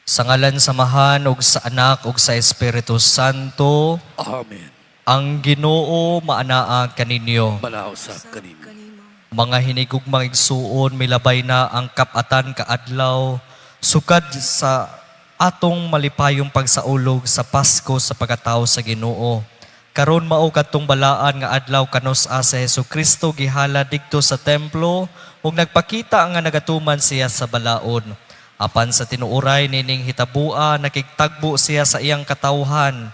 Sa ngalan samahan ug sa Anak ug sa Espiritu Santo, Amen. ang Ginoo maanaa kaninyo. Balaw sa kanimo. Mga hinigugmang igsuon, milabay na ang kapatan kaadlaw, sukad sa atong malipayong pagsaulog sa Pasko sa pagkatao sa Ginoo. Karon mao kadtong balaan nga adlaw kanos-a sa Hesukristo gihala didto sa templo ug nagpakita nga nagatuman siya sa balaod. Apan sa tinuoray nining hitabua nakigtagbo siya sa iyang katawhan.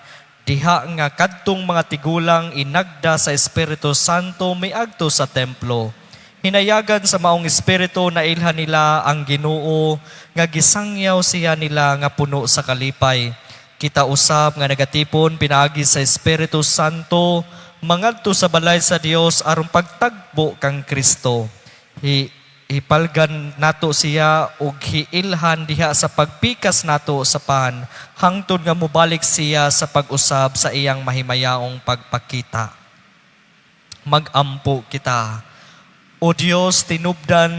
Diha nga kadtong mga tigulang inagda sa Espiritu Santo miagto sa templo. Hinayagan sa maong espiritu na ilhan nila ang Ginoo nga gisangyaw siya nila nga puno sa kalipay. Kita usab nga nagatipon pinaagi sa Espiritu Santo mangadto sa balay sa Dios aron pagtagbo kang Kristo. Hipalgan nato siya ug hiilhan diha sa pagpikas nato sa pan hangtod nga mobalik siya sa pag-usab sa iyang mahimayaong pagpakita. Magampo kita. O Dios, tinubdan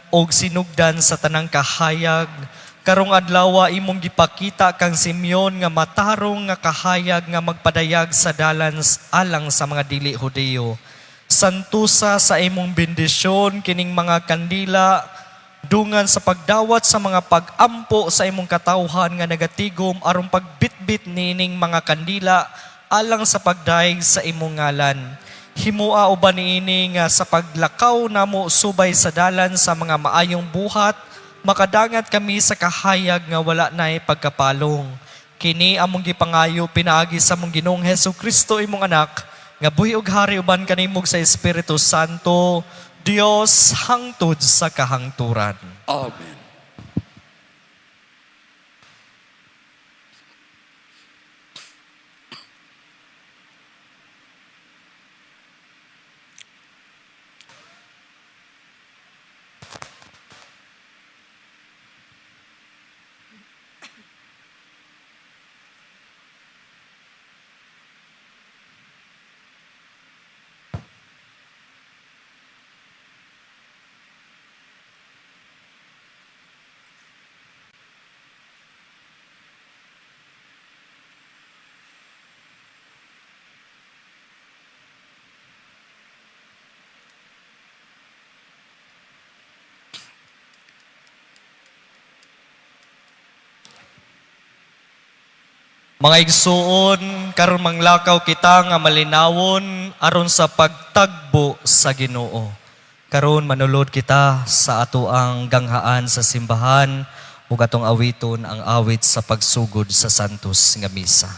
og sinugdan sa tanang kahayag, karong adlaw imong gipakita kang Simeon nga matarong nga kahayag nga magpadayag sa dalan alang sa mga dili Hudiyo. Santusa sa imong bendisyon kining mga kandila dungan sa pagdawat sa mga pagampo sa imong katawhan nga nagatigom aron pagbitbit nining mga kandila alang sa pagdaig sa imong ngalan. Himua uban niini nga sa paglakaw namo subay sa dalan sa mga maayong buhat, makadangat kami sa kahayag nga wala nay pagkapalong. Kini among gipangayo pinaagi sa among Ginoong Hesukristo imong anak, nga buhi ug hari uban kanimog sa Espiritu Santo, Dios hangtod sa kahangturan. Amen. Mga igsuon, karon manglakaw kita nga malinawon aron sa pagtagbo sa Ginoo. Karon manulod kita sa ato ang ganghaan sa simbahan ug atong awiton ang awit sa pagsugod sa Santos nga misa.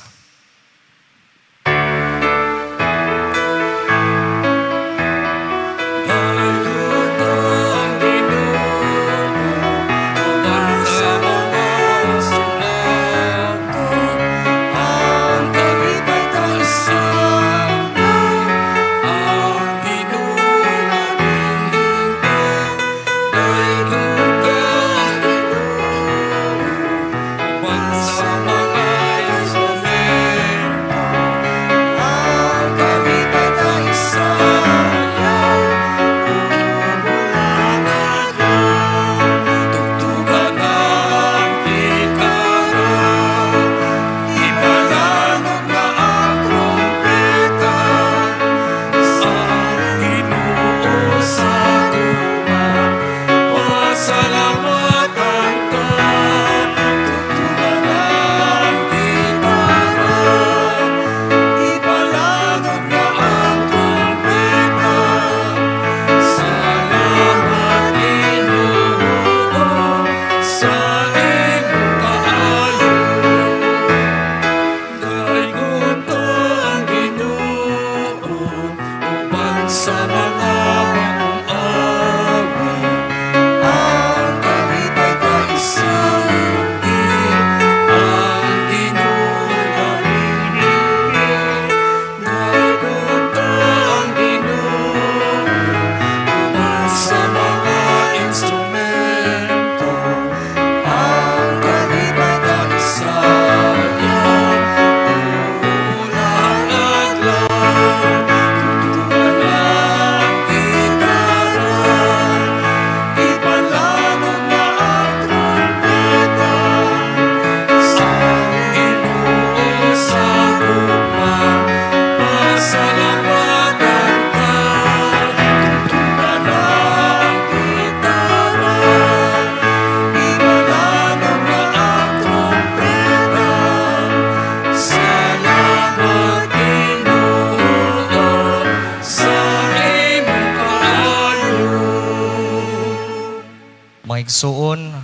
Mga igsuon,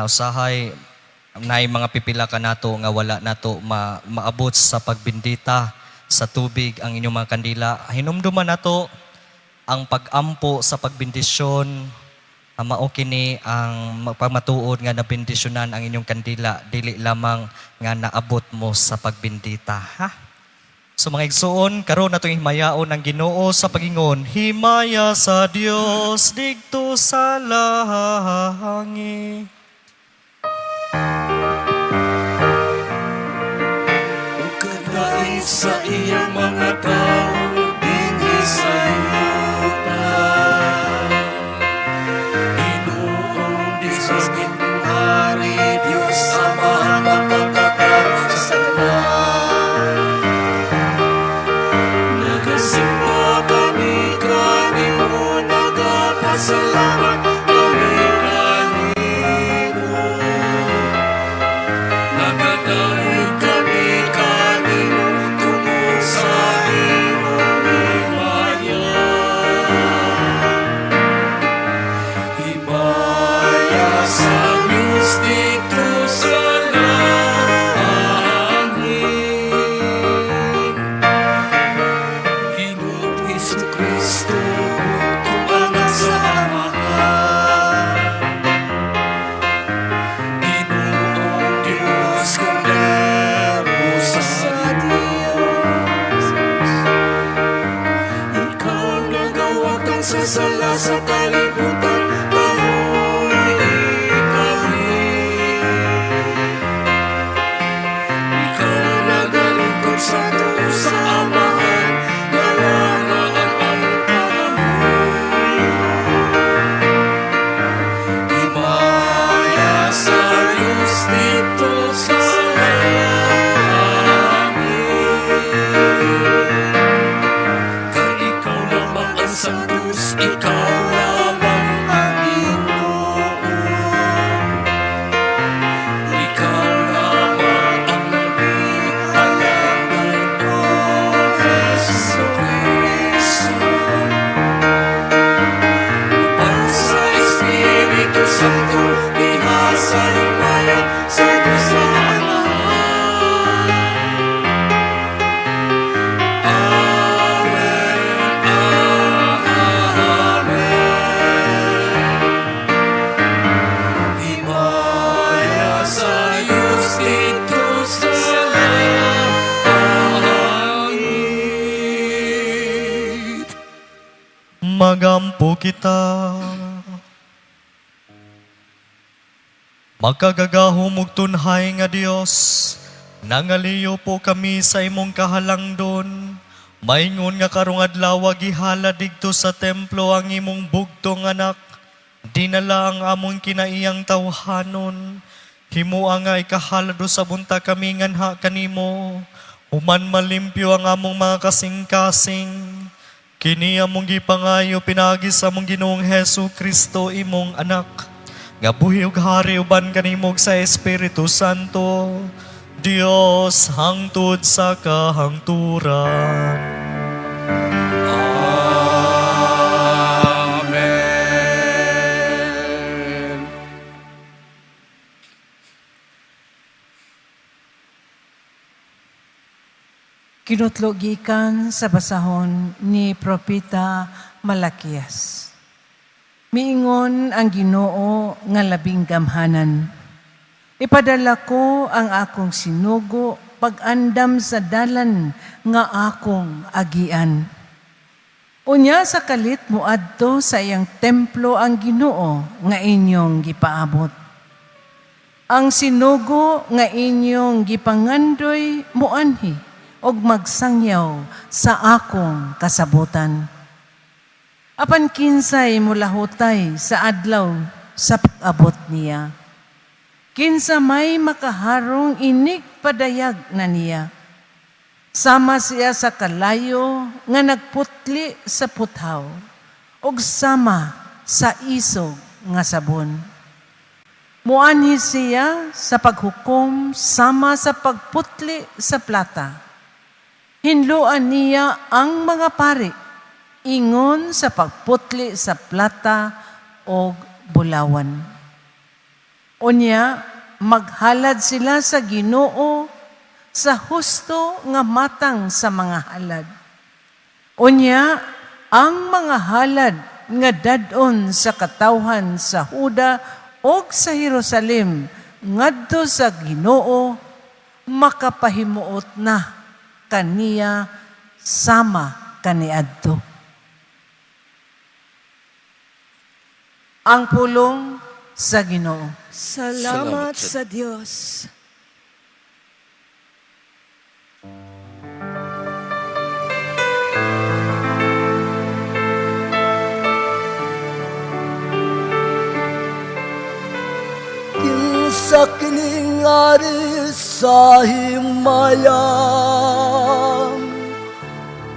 usahay naay mga pipila ka nato nga wala nato maabot sa pagbindita sa tubig ang inyong mga kandila. Hinumduman nato ang pag-ampo sa pagbindisyon. Mao kini ang pamatuod nga nabindisyonan ang inyong kandila, dili lamang nga naabot mo sa pagbindita, ha? So mga igsuon, karon natong himayaon ang Ginoo sa pagingon, himaya sa Dios digto sa langit. Ugkadait sa iyang mga tao, dinhi sa yuta. Inoong Diyos itong hari, Diyos Ama, magkakataon sa langit. Nagasimba kami kanimo, nagapasalamat kami kanimo. Nagadaig kami kanimo tungod sa imong himaya. Himaya sa Diyos dito sa langit. Ginoong Jesucristo, bugtong anak sa Amahan. Ginoong Diyos, Kordero sa Diyos. Ikaw nagawag kang sasala sa kalibutan, tayo'y ikawin. Ikaw nagalingkod sa Diyos sa Amahan, nalangaan ang pangamuyo. Himaya sa Diyos dito sa langit. Kay ikaw lamang ang santos, ikaw lamang ang Ginoo. Ikaw lamang ang nag-ialangay ko, Jesucristo. Upang sa Espiritu Santo, ihasa himaya sa Diyos na Amahan. Amen, amen. Himaya sa Diyos dito sa langit. Magampo kita. Magkagagahom ug tunhay nga Dios, nangaliyo po kami sa imong kahalangdon. Maingon nga karong adlaw gihala digto sa templo ang imong bugtong anak. Dinala ang among kinaiyang tawhanon. Himua nga ikahalado sa bunta kami nganha kanimo. Human malimpyo ang among mga kasing-kasing. Kini among gipangayo pinagi sa among Ginoong Hesu Kristo imong anak. Nga buhi ug hari uban kanimo sa Espiritu Santo, Dios hangtod sa kahangturan. Amen. Kinutlo gikan sa basahon ni Propeta Malakias. Miingon ang Ginoo nga labing gamhanan. Ipadala ko ang akong sinugo pag-andam sa dalan nga akong agian. Unya sa kalit moadto sa iyang templo ang Ginoo nga inyong gipaabot. Ang sinugo nga inyong gipangandoy muanhi og magsangyaw sa akong kasabutan. Apan kinsay mulahutay sa adlaw sa pag-abot niya. Kinsa may makaharong inig padayag na niya. Sama siya sa kalayo nga nagputli sa puthaw ug sama sa isog nga sabon. Muanhi siya sa paghukom sama sa pagputli sa plata. Hinluan niya ang mga pari ingon sa pagputli sa plata o bulawan. Unya, maghalad sila sa Ginoo sa husto nga matang sa mga halad. Unya, ang mga halad nga dadon sa katawhan sa Huda o sa Jerusalem ngadto sa Ginoo makapahimuot na kaniya sama kaniadto. Ang pulong sa Ginoo. Salamat Salamat sa sa Diyos. Kinsa kining ari sa himayang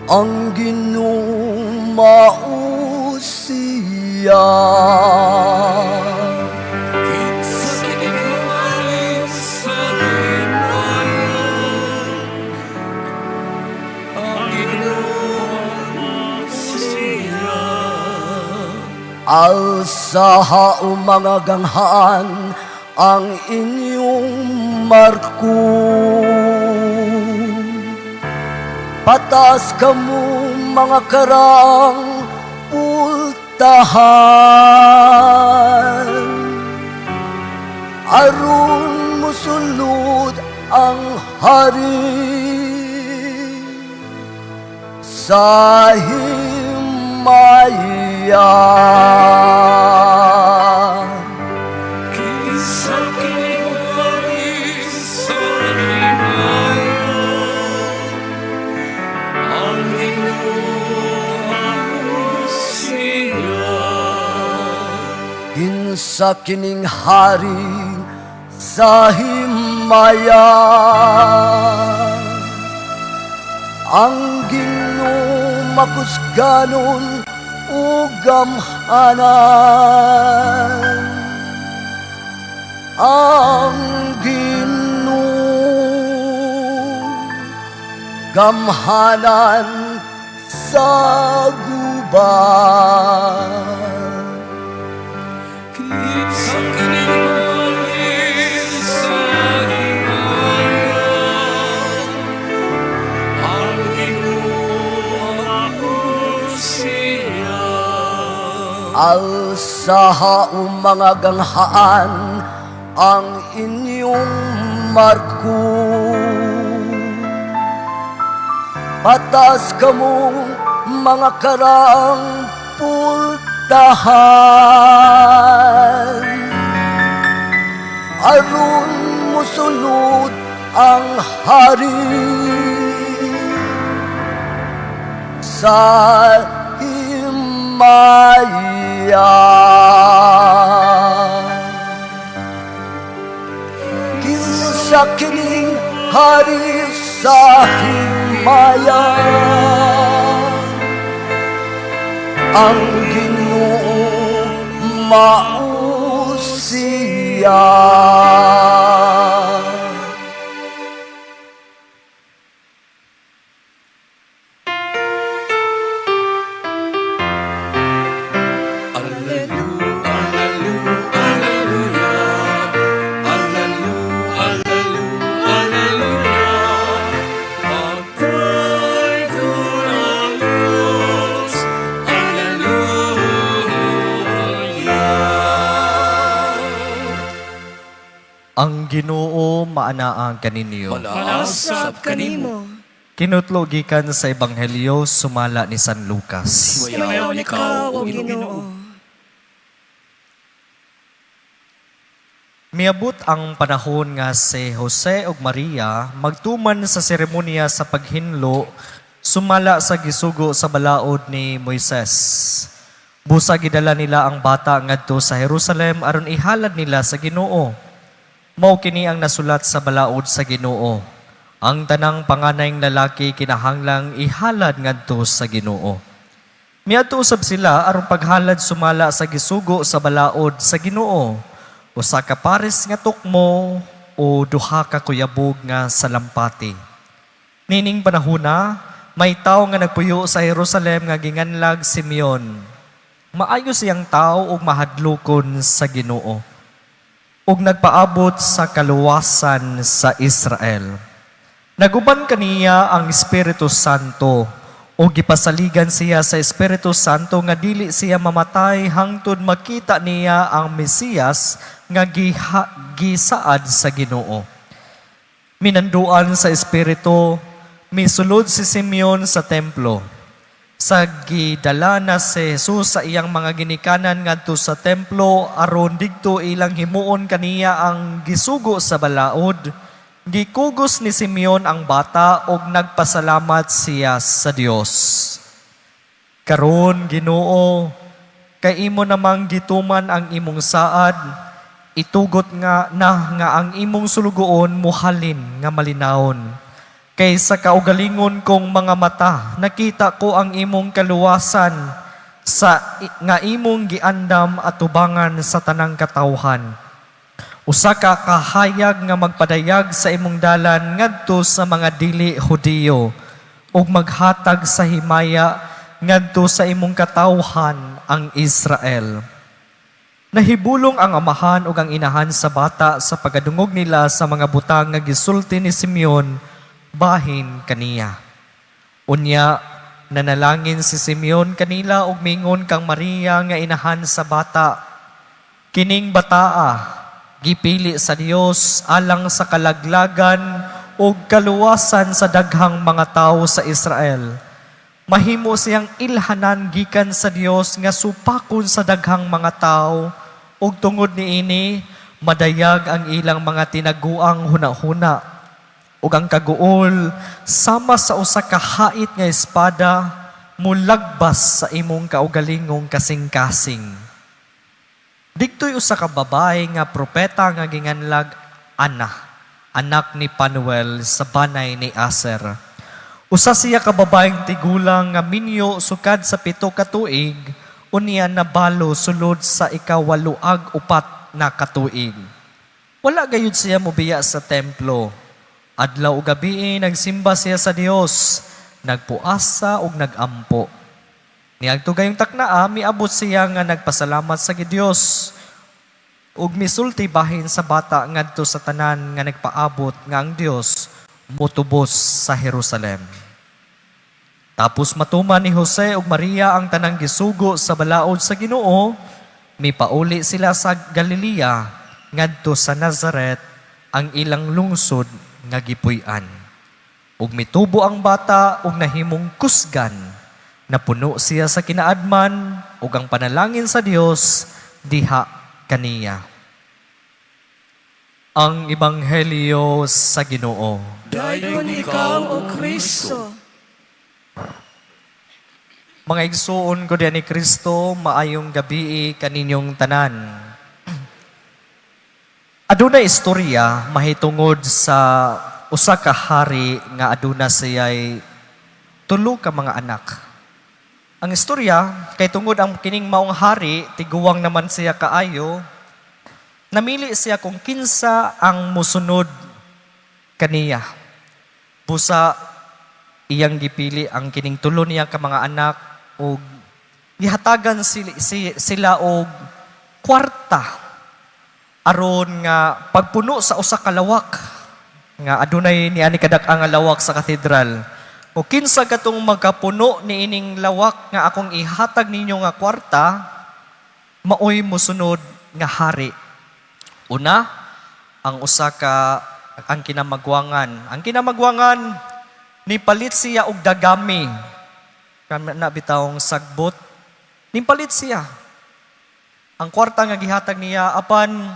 ang Ginoo mausiya. Kinsa kining sa himayan, ang Ginoo siya. Alsaha o mga ganghaan ang inyong marko. Patas kamo mga karang pultahan. Aron musulod ang hari sa himayan. Kinsa kining sa himayan, ang Ginoo siya. Kinsa kining hari sa himayan, ang Ginoo makusganon ug gamhanan. Ang Ginoo gamhanan sa gubat. Kinsa kining sa himayan, ang Ginoo siya. Alsaha o mga ganghaan ang inyong marko. Patas kamong mga karang pultahan. Aron musulod ang hari sa himayan. Kinsa kining hari sa himayan, ang Ginoo mausiya. Ang Ginoo maanaang kaninyo. Malasap kanimo. Kinutlo gikan sa Ebanghelyo sumala ni San Lucas. Sumayaw ikaw, o o Ginoo. Miabot ang panahon nga si Jose ug Maria magtuman sa seremonya sa paghinlo sumala sa gisugo sa balaod ni Moises. Busa gidala nila ang bata ngadto sa Jerusalem aron ihalad nila sa Ginoo. Mao kini ang nasulat sa balaod sa Ginoo. Ang tanang panganayng lalaki kinahanglang ihalad ngadto sa Ginoo. Miadto usab sila aron paghalad sumala sa gisugo sa balaod sa Ginoo. Usa ka pares nga tukmo o duha ka kuyabog nga salampati. Nining panahona, may tawo nga nagpuyo sa Jerusalem nga ginganlag Simeon. Maayo siyang tao ug mahadlokon sa Ginoo. ug nagpaabot sa kaluwasan sa Israel. Naguban kaniya ang Espiritu Santo o gipasaligan siya sa Espiritu Santo nga dili siya mamatay hangtod makita niya ang Mesiyas nga gisaad sa Ginoo. Minanduan sa Espiritu, misulod si Simeon sa templo. Sa gidala na si Jesus sa iyang mga ginikanan ngadto sa templo aron digto ilang himuon kaniya ang gisugo sa balaod. Gikugos ni Simeon ang bata ug nagpasalamat siya sa Dios. Karon, Ginoo, kay imo namang gituman ang imong saad, itugot nga ang imong sulugoon muhalin nga malinawon. Kay sa kaugalingon kong mga mata, nakita ko ang imong kaluwasan nga imong giandam at tubangan sa tanang katawhan. Usa ka kahayag nga magpadayag sa imong dalan ngadto sa mga dili Hudiyo ug maghatag sa himaya ngadto sa imong katawhan ang Israel. Nahibulong ang amahan ug ang inahan sa bata sa pagadungog nila sa mga butang nga gisulti ni Simeon bahin kaniya. Unya, nanalangin si Simeon kanila ug mingon kang Maria nga inahan sa bata. Kining bataa, gipili sa Dios alang sa kalaglagan ug kaluwasan sa daghang mga tawo sa Israel. Mahimo siyang ilhanan gikan sa Dios nga supakon sa daghang mga tawo ug tungod niini madayag ang ilang mga tinaguang hunahuna ug ang kaguol sama sa usa ka hait nga espada mulagbas sa imong kaugalingong kasing-kasing. Digtoy usa ka babae nga propeta nga ginganlag Ana, anak ni Panuel sa banay ni Aser. Usa siya ka babaeng tigulang nga minyo sukad sa 7 ka tuig, unya nabalo sulod sa ika-8 na katuig. Wala gayud siya mobiya sa templo. Adlaw ug gabi nagsimba siya sa Dios, nagpuasa ug nagampo. Niadto gayong taknaa, miabot siya nga nagpasalamat sa Dios ug misulti bahin sa bata ngadto sa tanan nga nagpaabot nga ang Dios motubos sa Jerusalem. Tapos matuman ni Jose ug Maria ang tanang gisugo sa balaod sa Ginoo, mipauli sila sa Galilea ngadto sa Nazaret, ang ilang lungsod nga gipuy-an. Ug mitubo ang bata ug nahimong kusgan, napuno siya sa kinaadman ug ang panalangin sa Dios diha kaniya. Ang Ebanghelyo sa Ginoo. Dayon ikaw, O Kristo. Mga igsuon ko diyan ni Kristo, maayong gabi kaninyong tanan. Aduna istorya mahitungod sa usa ka hari nga aduna siya'y 3 ka mga anak. Ang istorya kay tungod ang kining maong hari tiguwang naman siya kaayo, namili siya kung kinsa ang musunod kaniya. Busa iyang gipili ang kining 3 niya ka mga anak ug gihatagan sila og kwarta aron nga pagpuno sa usa ka lawak nga adunay niani kadak-ang lawak sa katedral. O kinsa katong magkapuno ni ining lawak nga akong ihatag ninyo nga kwarta, maoy mosunod nga hari. Una, ang kinamagwangan. Ang kinamagwangan nipalit siya og dagami. Na bitawng sagbot, nipalit siya. Ang kwarta nga gihatag niya apan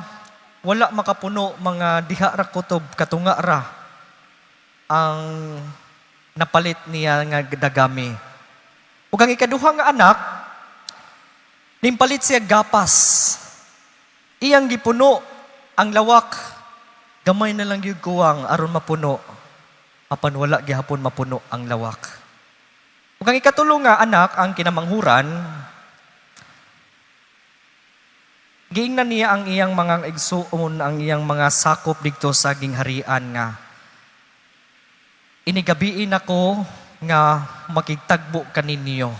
wala makapuno mga diha ra kutob katunga ra ang napalit niya nga dagami. Ug ang ikaduha nga anak nimpalit siya gapas. Iyang gipuno ang lawak, gamay na lang gyud kuwang aron mapuno. Apan wala gihapon mapuno ang lawak. Ug ang ikatulo nga anak ang kinamanghuran, giingnan niya ang iyang mga igsuon, ang iyang mga sakop dito sa gingharian nga inigabiin ako nga makigtagbo kaninyo.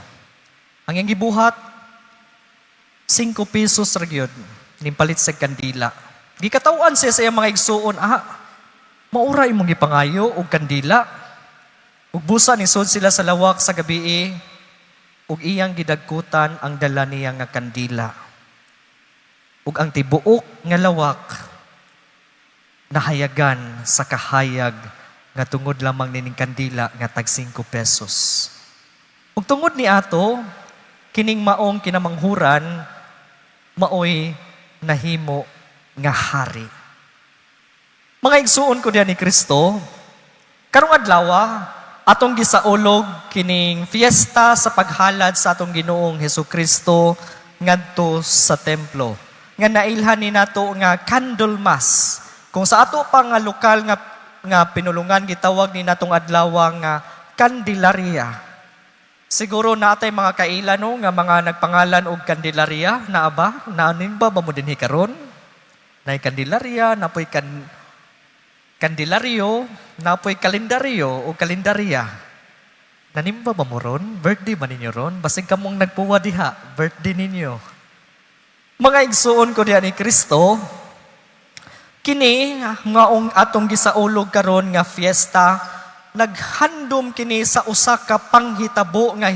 Ang iyang gibuhat 5 pesos ra gyud nimpalit sa kandila. Gikatawan siya sa iyang mga igsuon, maura imong gipangayo og kandila. Ug busa ni sud sila sa lawak sa gabi, ug iyang gidagkutan ang dala niya nga kandila. Ug ang tibuok nga lawak nahayagan sa kahayag nga tungod lamang nining kandila nga tag 5 pesos. Ug tungod ni ato, kining maong kinamanghuran, maoy nahimo nga hari. Mga igsuon ko diyan ni Kristo, karong adlaw atong gisaulog kining fiesta sa paghalad sa atong Ginoong Hesukristo ngadto sa templo. Nga nailhan ni nato nga candle mass. Kung sa ato pa nga lokal nga pinulungan gitawag ni natong adlaw nga Candelaria. Siguro natay mga kailan no, nga mga nagpangalan og Candelaria na ba? Naanin ba mo dinhi karon? Nay Candelaria, napoy Candelario, napoy kalendaryo o kalendarya. Nanimba ba mo ron? Birthday ba ninyo ron? Basig kamong nagpuwa diha, birthday ninyo. Mga igsuon ko diha ni Kristo, kini ngaong atong gisaulog karon nga fiesta, naghandom kini sa usa ka panghitabo nga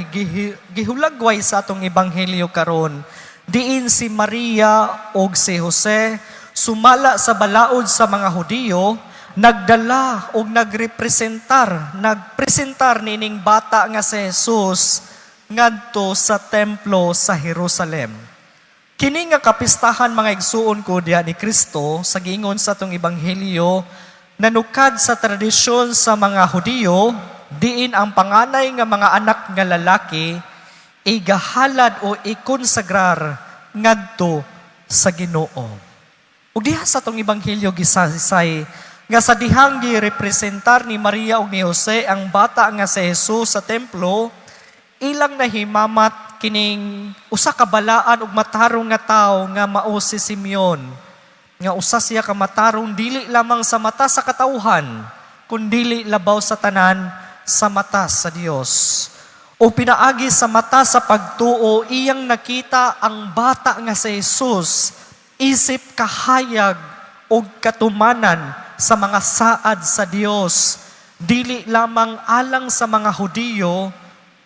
gihulagway sa atong ebanghelyo karon. Diin si Maria ug si Jose sumala sa balaod sa mga Hudiyo, nagdala o nagpresentar nining bata nga si Jesus ngadto sa templo sa Jerusalem. Kini nga kapistahan mga igsuon ko diha ni Kristo sa giingon sa atong ebanghelyo nanukad sa tradisyon sa mga Hudiyo, diin ang panganay nga mga anak nga lalaki igahalad o ikonsagrar ngadto sa Ginoo. Ug diha sa atong ebanghelyo gisaysay nga sa dihang girepresentar ni Maria ug ni Jose ang bata nga si Jesus sa templo, ilang nahimamat kining usa ka balaan ug matarong nga tawo nga mao si Simeon. Nga usa siya ka matarong dili lamang sa mata sa katawhan, kundi labaw sa tanan sa mata sa Dios. O pinaagi sa mata sa pagtuo, iyang nakita ang bata nga si Jesus, isip kahayag o katumanan sa mga saad sa Dios, dili lamang alang sa mga Hudiyo,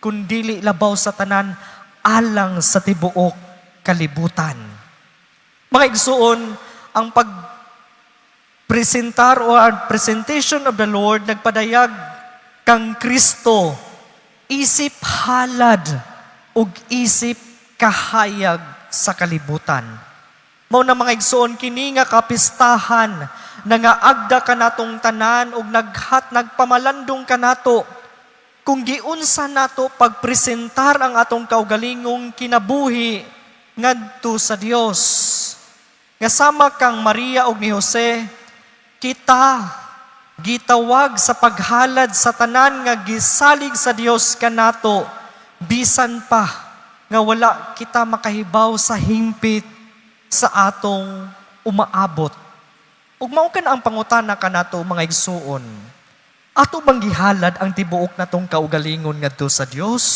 kundi labaw sa tanan alang sa tibuok kalibutan. Mga igsuon, ang pagpresentar o presentation of the Lord nagpadayag kang Kristo, isip halad ug isip kahayag sa kalibutan. Mao na mga igsuon kini nga kapistahan na nga agda kanatong tanan ug nagpamalandong kanato kung giunsa nato pagpresentar ang atong kaugalingong kinabuhi ngadto sa Dios. Nga sama kang Maria ug ni Jose, kita gitawag sa paghalad sa tanan nga gisalig sa Dios kanato, bisan pa nga wala kita makahibaw sa hingpit sa atong umaabot. Ug mao kan ang pangutana kanato mga igsuon. Ato bang gihalad ang tibuok natong kaugalingon ngadto sa Dios?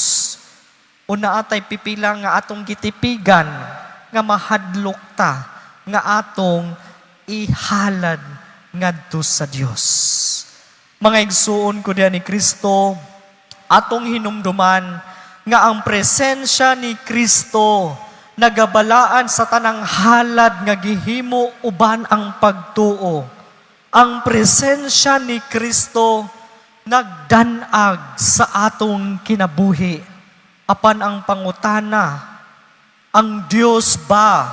O naatay pipila nga atong gitipigan nga mahadlok ta nga atong ihalad ngadto sa Dios? Mga igsuon ko diha ni Kristo, atong hinumduman nga ang presensya ni Kristo nagabalaan sa tanang halad nga gihimo uban ang pagtuo. Ang presensya ni Kristo nagdanag sa atong kinabuhi. Apan ang pangutana, ang Dios ba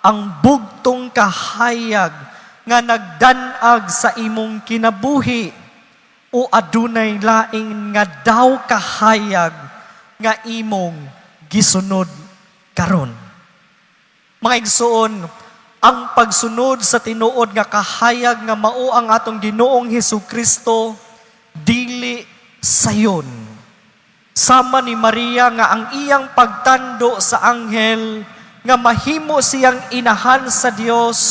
ang bugtong kahayag nga nagdanag sa imong kinabuhi o adunay laing nga daw kahayag nga imong gisunod karon? Mga igsuon, ang pagsunod sa tinuod nga kahayag nga mao ang atong Ginoong Hesukristo dili sayon. Sama ni Maria nga ang iyang pagtando sa anghel nga mahimo siyang inahan sa Dios,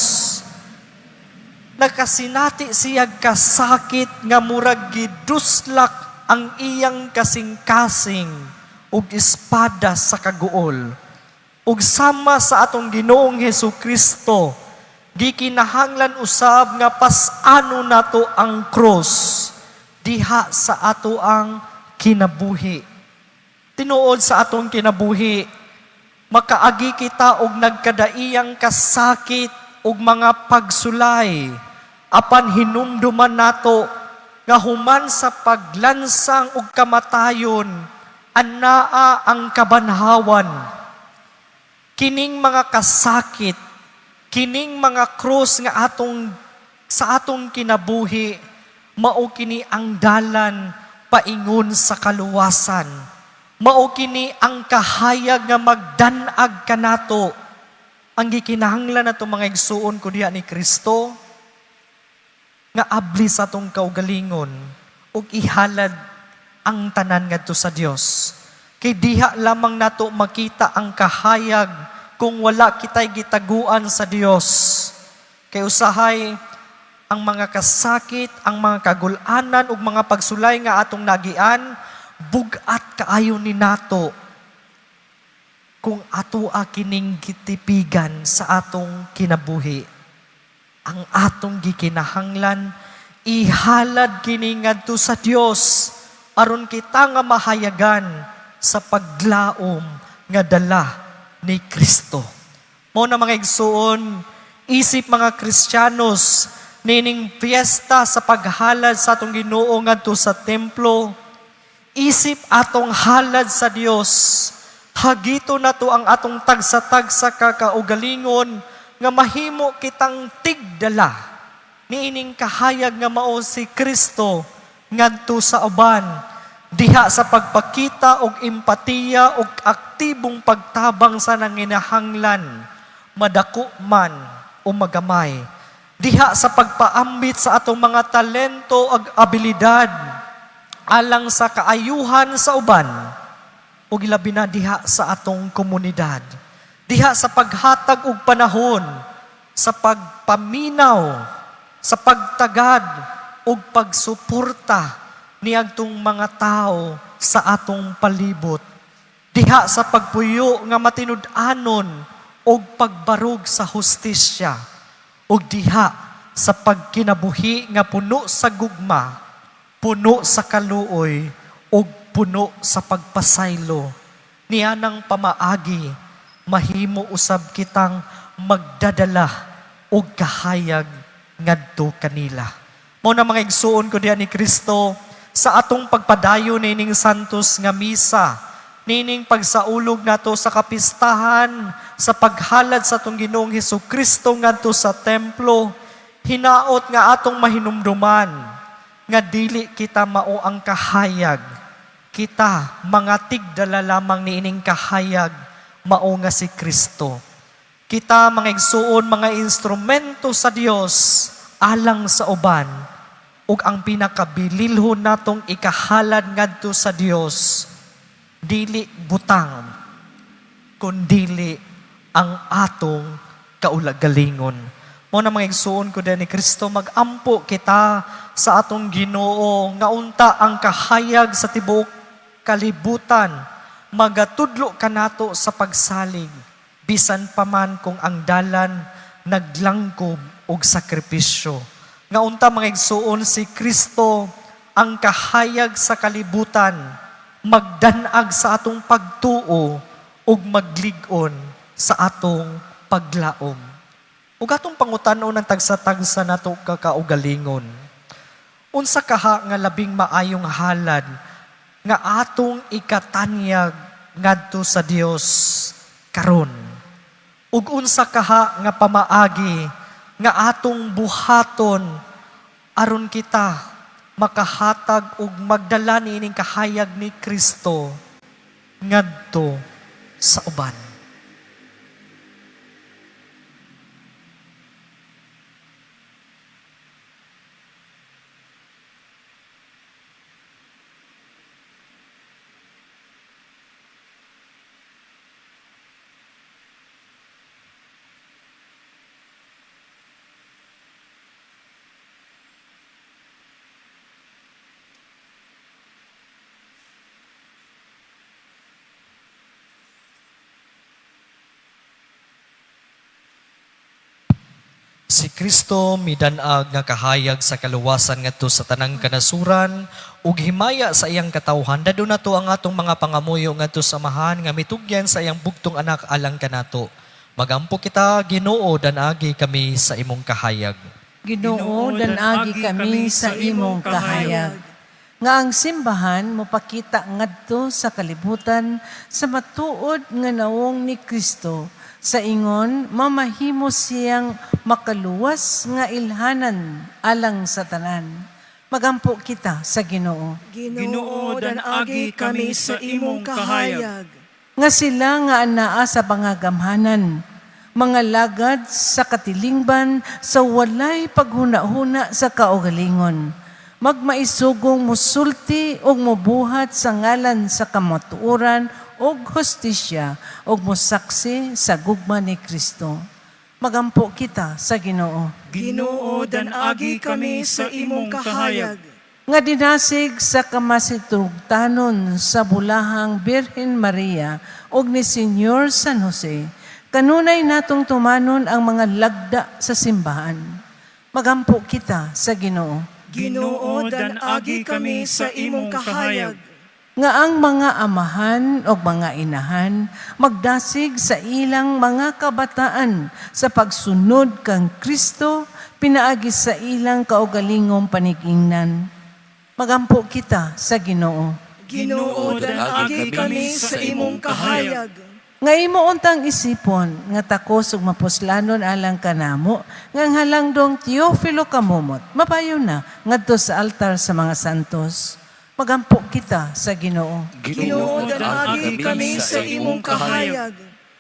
nakasinati siya kasakit nga murag giduslak ang iyang kasing-kasing ug espada sa kaguol. Ug sama sa atong Ginoong Hesukristo, Gikinahanglan usab nga pas-ano nato ang cross diha sa ato ang kinabuhi. Tinuod sa atong kinabuhi, makaagi kita og nagkadaiyang kasakit ug mga pagsulay apan hinumduman nato nga human sa paglansang ug kamatayon anaa ang kabanhawan. Kining mga kasakit, kining mga krus nga sa atong kinabuhi, mao kini ang dalan paingon sa kaluwasan. Mao kini ang kahayag nga magdanag kanato. Ang gikinahanglan nato mga igsuon ko diha ni Kristo nga abli sa atong kaugalingon ug ihalad ang tanan ngadto sa Dios. Kay diha lamang nato makita ang kahayag kung wala kitay gitaguan sa Dios. Kay usahay ang mga kasakit, ang mga kagulanan ug mga pagsulay nga atong nagian, bugat kaayo ni nato kung ato kining gitipigan sa atong kinabuhi. Ang atong gikinahanglan ihalad kini ngadto sa Dios aron kita nga mahayagan sa paglaom nga dala ni Kristo. Mao na mga igsuon, isip mga Kristiyanos nining piyesta sa paghalad sa atong Ginoo ngadto sa templo, isip atong halad sa Dios. Hagito na to ang atong tagsa-tagsa kakaugalingon nga mahimo kitang tigdala niining kahayag nga mao si Kristo ngadto sa uban diha sa pagpakita og empatiya og aktibong pagtabang sa nanginahanglan madako man o magamay diha sa pagpaambit sa atong mga talento ug abilidad alang sa kaayuhan sa uban ug ilabi na diha sa atong komunidad. Diha sa paghatag og panahon, sa pagpaminaw, sa pagtagad ug pagsuporta niadtong mga tao sa atong palibot. Diha sa pagpuyo nga matinud-anon ug pagbarog sa hustisya. Ug diha sa pagkinabuhi nga puno sa gugma, puno sa kaluoy ug puno sa pagpasaylo. Nianang pamaagi, mahimo usab kitang magdadala og kahayag ngadto kanila. Mao na mga igsuon ko diha ni Kristo sa atong pagpadayon nining santos nga misa, nining pagsaulog nato sa kapistahan, sa paghalad sa atong Ginoong Hesukristo ngadto sa templo, hinaot nga atong mahinumduman nga dili kita mao ang kahayag. Kita, mga tigdala lamang niining kahayag, mao nga si Kristo. Kita, mga igsuon, mga instrumento sa Dios, alang sa uban, ug ang pinakabililhon natong ikahalad ngadto sa Dios, dili butang, kundili ang atong kaulagalingon. Mo na mga igsuon ko din ni Kristo, magampo kita sa atong Ginoo nga unta ang kahayag sa tibuok kalibutan, magatudlo kanato sa pagsalig, bisan pa man kung ang dalan naglangkob og sakripisyo. Nga unta mga igsuon si Kristo ang kahayag sa kalibutan, magdanag sa atong pagtuo ug maglig-on sa atong paglaom. Ug atong pangutanon ng tagsa-tagsa nato kakaugalingon. Unsa kaha nga labing maayong halad nga atong ikatanyag ngadto sa Dios karon. Ug unsa kaha nga pamaagi nga atong buhaton aron kita makahatag ug magdala niining kahayag ni Kristo ngadto sa uban. Si Kristo midanag nga kahayag sa kaluwasan ngadto sa tanang kanasuran ug himaya sa iyang katawhan dadto nato ang atong mga pangamuyo ngadto sa mahan nga mitugyan sa iyang bugtong anak alang kanato. Magampo kita Ginoo danagi kami sa imong kahayag. Ginoo, danagi kami sa imong kahayag. Nga ang simbahan mopakita ngadto sa kalibutan sa matuod nga naong ni Kristo. Sa ingon, mamahimo siyang makaluwas nga ilhanan alang sa tanan. Magampo kita sa Ginoo. Ginoo, danagi kami sa imong kahayag. Nga sila nga anaa sa pangagamhanan, mga lagad sa katilingban sa walay paghuna-huna sa kaugalingon. Magmaisugong musulti o mubuhat sa ngalan sa kamatuoran o hustisya o musaksi sa gugma ni Kristo. Magampo kita sa Ginoo. Ginoo, danagi kami sa imong kahayag. Nga dinasig sa kamasitugtanon sa bulahang Birhen Maria o ni Senyor San Jose, kanunay natong tumanon ang mga lagda sa simbahan. Magampo kita sa Ginoo. Ginoo, danagi kami sa imong kahayag. Nga ang mga amahan o mga inahan magdasig sa ilang mga kabataan sa pagsunod kang Kristo, pinaagi sa ilang kaugalingong panigingnan. Magampo kita sa Ginoo. Ginoo, danagi kami sa imong kahayag. Nga imo untang isipon, nga takos ug mapuslanon alang kanamo, nga ang halangdong Teofilo kamumot, mapayo na, ngadto sa altar sa mga santos. Magampo kita sa Ginoo. Ginoo, danagi kami sa imong kahayag.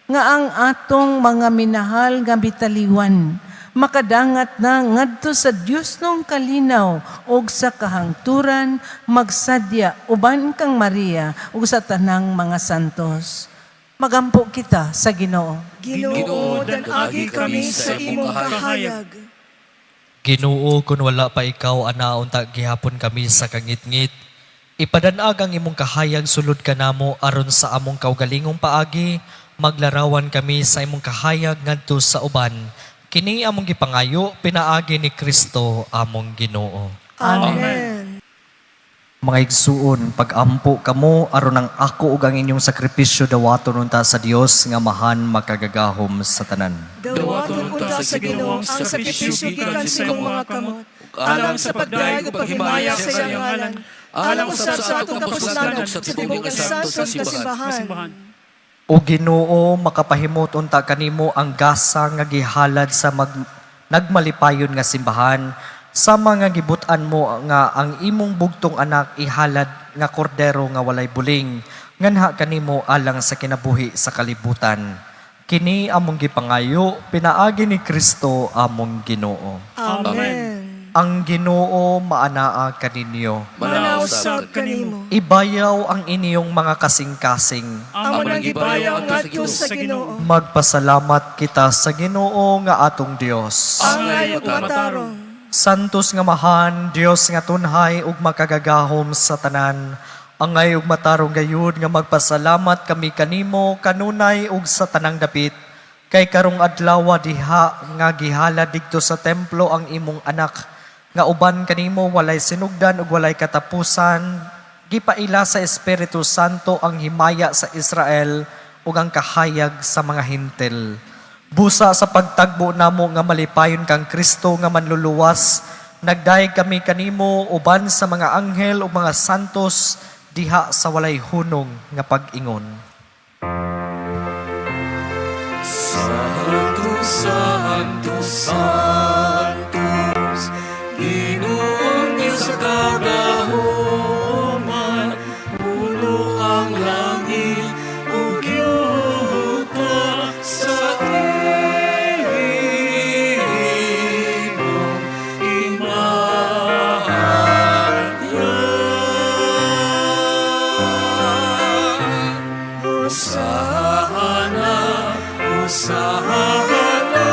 Nga ang atong mga minahal nga bitaliwan, makadangat na ngadto sa Dios nung kalinaw ug sa kahangturan, magsadya uban kang Maria ug sa tanang mga santos. Magampo kita sa Ginoo. Ginoo, danagi kami sa imong kahayag. Ginoo kun wala pa ikaw ana unta gihapon kami sa kangitngit. Ipadanag ang imong kahayag sulod kanamo aron sa among kaugalingong paagi, maglarawan kami sa imong kahayag ngadto sa uban. Kini among gipangayo pinaagi ni Kristo among Ginoo. Amen. Mga igsuon, pag-ampo kamo aron ang ako ug ang inyong sakripisyo dawaton unta sa Dios nga mahan makagagahom sa tanan. Dawaton unta sa Ginoo ang sakripisyo gikan sa imong mga kamot, alang sa pagdayeg ug paghimaya sa iyang ngalan, alang usab sa atong kapuslanon sa tibok santos nga simbahan. O Ginoo, makapahimot unta kanimo ang gasa nga gihalad sa nagmalipayon nga simbahan, sa mga gibutan mo nga ang imong bugtong anak ihalad nga kordero nga walay buling, nganha kanimo alang sa kinabuhi sa kalibutan. Kini among gipangayo, pinaagi ni Kristo among Ginoo. Amen. Ang Ginoo maanaa kaninyo. Manausab kanimo. Ibayaw ang inyong mga kasing-kasing. Amo nang gibayaw ngadto sa Ginoo. Magpasalamat kita sa Ginoo nga atong Dios. Ang layo matarong. Santos nga mahan, Dios nga tunhay ug makagagahom sa tanan. Angay ug matarong gayud nga magpasalamat kami kanimo kanunay ug sa tanang dapit. Kay karong adlaw diha nga gihalad didto sa templo ang imong anak nga uban kanimo walay sinugdan ug walay katapusan. Gipaila sa Espiritu Santo ang himaya sa Israel ug ang kahayag sa mga hintil. Busa sa pagtagbo namo nga malipayon kang Kristo nga manluluwas, nagdayeg kami kanimo uban sa mga anghel o mga santos diha sa walay hunong nga pag-ingon. Santos, Santos, Santos, Ginoong sa kagahuman, puno ang langit ug yuta sa imong imayan. Hosana, Hosana,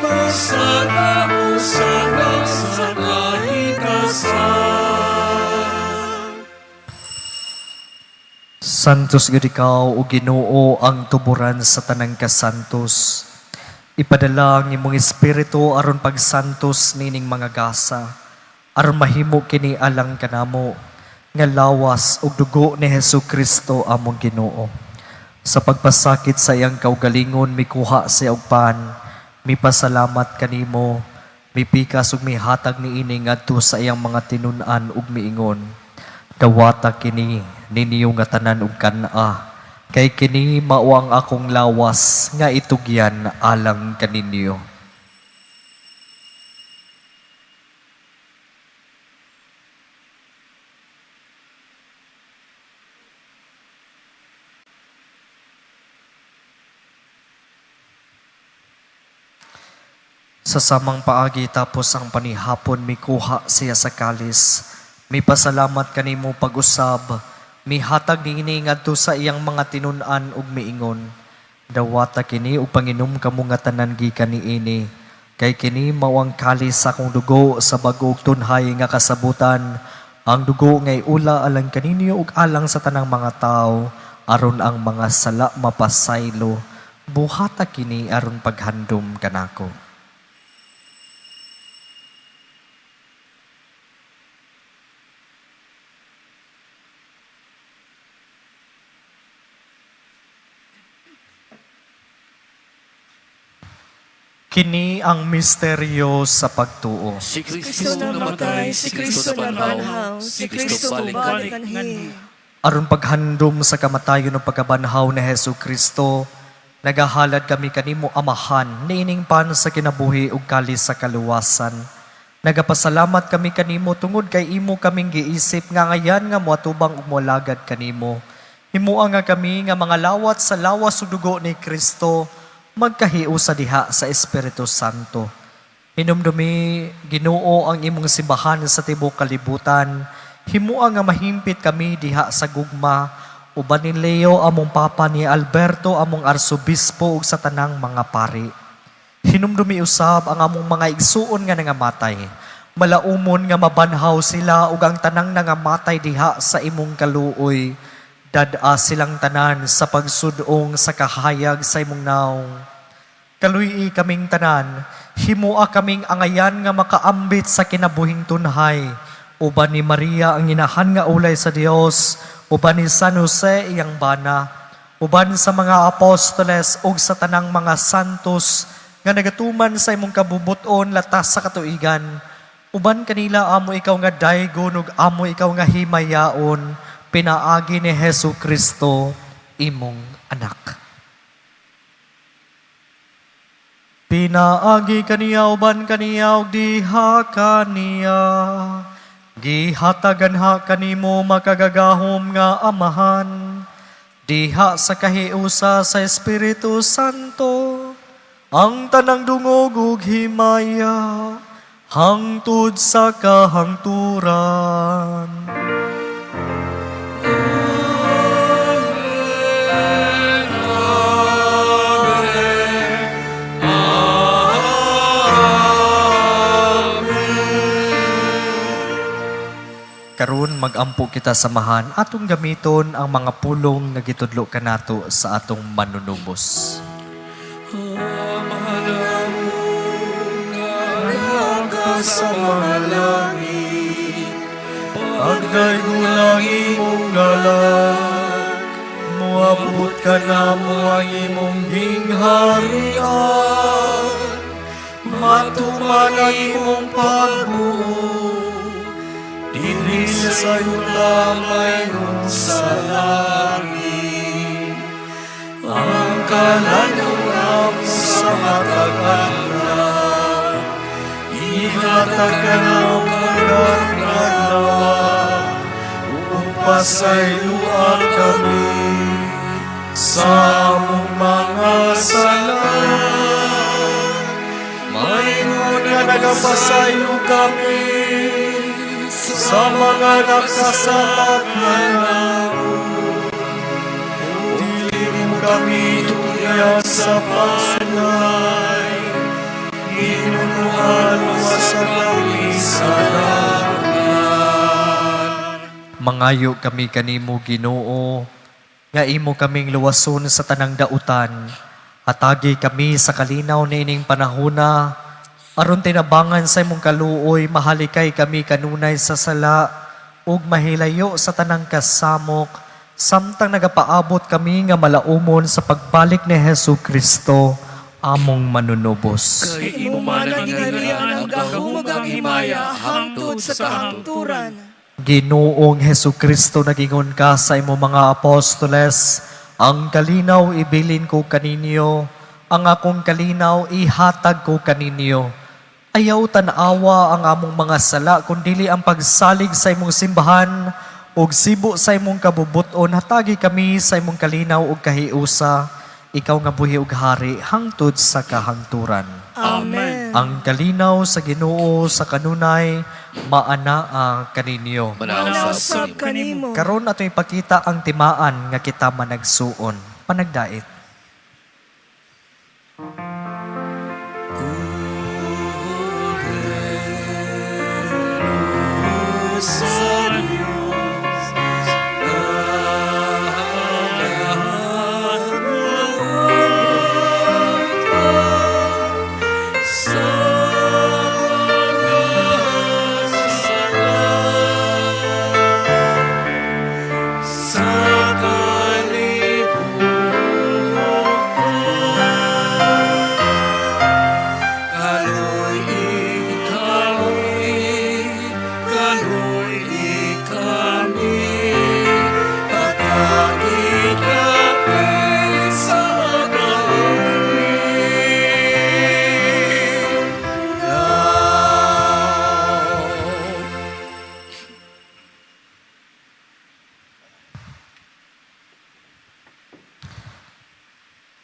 Hosana, Hosana sa kahitasan. Santos gid ikaw o Ginoo ang tuburan sa tanang kasantos. Ipadala ang imong espiritu aron pagsantos nining mga gasa, aron mahimo kini alang kanamo nga lawas ug dugo ni Hesukristo among Ginoo. Sa pagpasakit sa iyang kaugalingon mikuha sa og pan, mipasalamat kanimo, mipikas ug mihatag niini ngadto sa iyang mga tinun-an ug miingon. Dawata kini ninyo nga tanan ug kan-a, kay kini mao ang akong lawas nga itugyan alang kaninyo. Sa samang paagi tapos ang panihapon mikuha siya sa kalis. May pasalamat kanimo pag-usab. Mihatag niini ngadto sa iyang mga tinun-an ug miingon. Dawata kini ug panginom kamo nga tanan gikan niini. Kay kini mao ang kalis sa akong dugo sa bag-ong tunhay nga kasabutan. Ang dugo ngay ula alang kaninyo ug alang sa tanang mga tao aron ang mga sala mapasaylo. Buhata kini aron paghandom kanako. Kini ang misteryo sa pagtuo. Si Kristo namatay, si Kristo nabanhaw, si Kristo balik anhi. Aron paghandom sa kamatayon ng pagkabanhaw ni Hesu Kristo, nagahalad kami kanimo amahan, niining pan sa kinabuhi ug kalis sa kaluwasan. Nagapasalamat kami kanimo tungod kay imo kaming giisip nga ngayan nga moatubang ug molagad kanimo. Himuang nga kami nga mga lawat sa lawas ug dugo ni Kristo, magkahiu sa diha sa Espiritu Santo. Hinumdumi Ginoo ang imong simbahan sa tibuok kalibutan. Himua nga mahimpit kami diha sa gugma. Uban ni Leo among papa ni Alberto among arsobispo ug sa tanang mga pari. Hinumdumi usab ang among mga igsuon nga nangamatay. Malaumon nga mabanhaw sila ug ang tanang nangamatay diha sa imong kaluoy. Dad-a silang tanan sa pagsudong sa kahayag sa imong naong. Kaluy kaming tanan, himua kaming angayan nga makaambit sa kinabuhing tunhay. Uban ni Maria ang inahan nga ulay sa Dios, uban ni San Jose iyang bana, uban sa mga apostoles ug sa tanang mga santos nga nagatuman sa imong kabubuton latas sa katuigan. Uban kanila amo ikaw nga daygon ug amo ikaw nga himayaon, pinaagi ni Hesu Kristo, imong anak. Pinaagi kaniya uban kaniya ug diha kaniya. Gihataganha kanimo makagagahom nga amahan. Diha sa kahiusa sa Espiritu Santo. Ang tanang dungog ug himaya hangtod sa kahangturan. Karon magampo kita samahan atong gamiton ang mga pulong nga gitudlo kanato sa atong manunubos. Sa mga langit, pagdaygulang imong galang, muabot ka na mo ang imong gingharian, matuman ang imong pagbuo. Dili sa lamay nung sa langit, ang kalanong sa matag-alam, ihatag ka ng pagkakalawa, upasayluan kami sa among mga sala. Mayroon nga nagapasayo kami sa mga nagsasalat na dili mo kami tuya sa pasulay, inunuan mo sa kami sa langit. Mangayo kami kanimo Ginoo, nga imo kaming luwason sa tanang dautan, Hatagi kami sa kalinaw ni ining panahona, aron tinabangan sa imong kaluoy, mahalikay kami kanunay sa sala, ug mahilayo sa tanang kasamok, samtang nagapaabot kami nga malaumon sa pagbalik ni Hesu Kristo, among manunubos. Kay imo man ang gingharian ang gahumog ang himaya hangtod sa kahangturan. Ginoong Hesu Kristo, nagingon ka sa imo mga apostoles, ang kalinaw ibilin ko kaninyo, ang akong kalinaw ihatag ko kaninyo. Ayaw tanawa ang among mga sala, kundili ang pagsalig sa imong simbahan, ug sibo sa imong kabubuton, hatagi kami sa imong kalinaw ug kahiusa, ikaw nga buhi ug hari, hangtod sa kahangturan. Amen. Ang kalinaw sa Ginoo sa kanunay, maanaa kaninyo. Manasab kanimo. Karon ato ipakita ang timaan nga kita managsuon. Panagdait.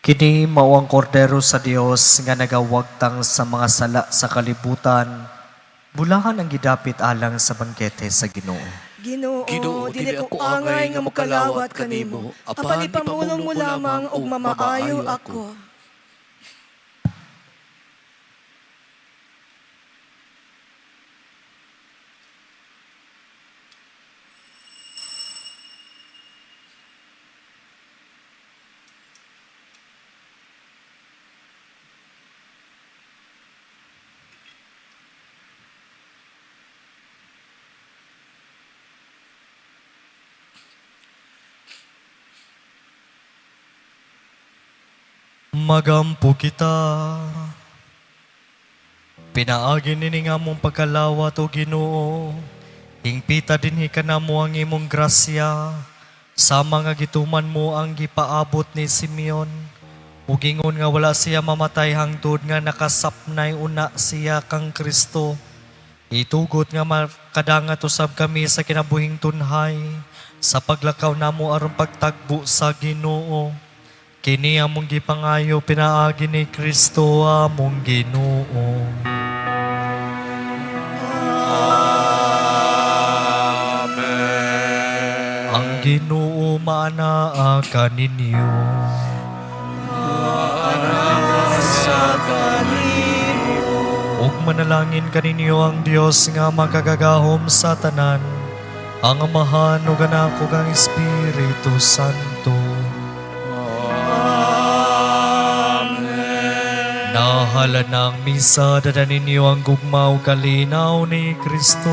Kini mao ang kordero sa Dios nga nagawagtang sa mga sala sa kalibutan. Bulahan ang gidapit alang sa bangkete sa Ginoo. Ginoo, dili ko angay nga mokalawat kanimo. Apan ipamulong mo lamang og mamaayo ako. Magampo kita. Pinaagi nini nga mong pagkalawat o Ginoo. Hingpita dinhi ka na mo ang imong grasya. Sama nga gituman mo ang gipaabot ni Simeon. Ug ingon nga wala siya mamatay hangtod nga nakasapnay una siya kang Kristo. Itugot nga makadangat usab kami sa kinabuhing tunhay sa paglakaw namo aron pagtagbo sa Ginoo. Kini among gipangayo pinaagi ni Kristo among Ginoo. Amen. Ang Ginoo maanaa kaninyo. Ug manalangin kaninyo ang Dios nga makagagahom sa tanan, ang Amahan ug Anak ug ang Espiritu Santo. Nahala ng misa, dada ninyo ang gugmaw kalinaw ni Kristo.